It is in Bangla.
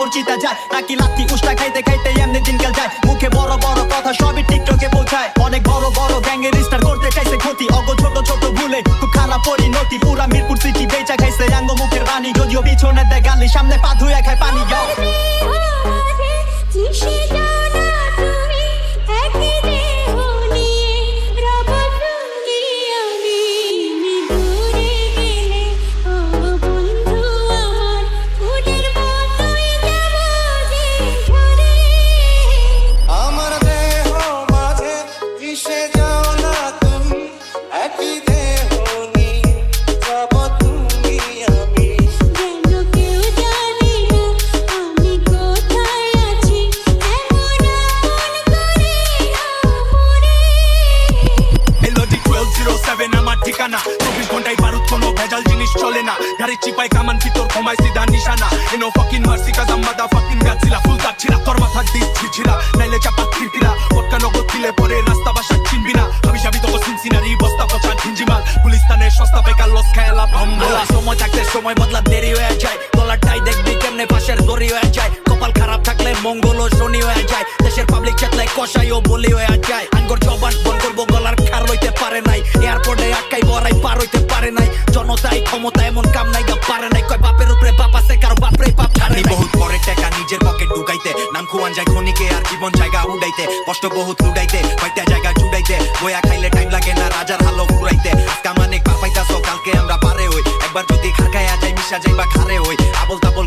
তোর চিতা যায় নাকি লাথি উষ্টা খাইতে খাইতে এমনি দিনকাল যায় মুখে বড় বড় কথা সবই টিকটকে পৌঁছায় অনেক বড় বড় গ্যাংয়ের স্টার করতে চাইছে ক্ষতি অগ ছোট ছোট ভুলে খুব খারাপ পরিণতি পুরা মিরপুর সিটি বেচা খাইছে আঙ্গ মুখের বাণী যদিও পিছনে দেয় গালি সামনে পা ধুয়ে খায় পানি ঠিকানা 24 ঘন্টায় বারুদ কোনো ভেজাল জিনিস চলে না গাড়ি চিপাই কামান ভিতর ঘুমায় সিধা নিশানা এনো ফাকিং মার্সি কাজ আমাদা ফাকিং গাছিলা ফুল কাছিলা তোর মাথা দিস ছিছিলা নাইলে চাপা খিরকিলা ওটকা নগদ দিলে পরে রাস্তা বাসা চিনবি না আমি যাবি তো সিনসিনারি বস্তা পচা ঝিঞ্জিমাল পুলিশ তানে সস্তা বেকার লস খেলা ভম্বলা সময় থাকতে সময় বদলা দেরি হয়ে যায় ডলারটাই দেখবি কেমনে পাশের দড়ি হয়ে যায় কপাল খারাপ থাকলে মঙ্গল ও শনি হয়ে যায় দেশের পাবলিক চেতলে কষাই ও বলি হয়ে যায় আঙ্গর জবান বন করবো গলার খার লইতে পারে নাই এয়ারপোর্টে আটকাই বড়াই পার হইতে পারে নাই জনতাই ক্ষমতা এমন কাম নাই পারে নাই কয় বাপের উপরে বাপ আছে কারো বাপরে বাপ ছাড়ে বহুত পরে টাকা নিজের পকেট ঢুকাইতে নাম খুয়ান যায় খনিকে আর জীবন জায়গা উড়াইতে কষ্ট বহুত লুড়াইতে কয়টা জায়গা চুড়াইতে বয়া খাইলে টাইম লাগে না রাজার হালো ফুরাইতে আজকে মানে পাপাইতাছো কালকে আমরা পারে হই একবার যদি খারখায়া যাই মিশা যাইবা খারে হই আবল তাবল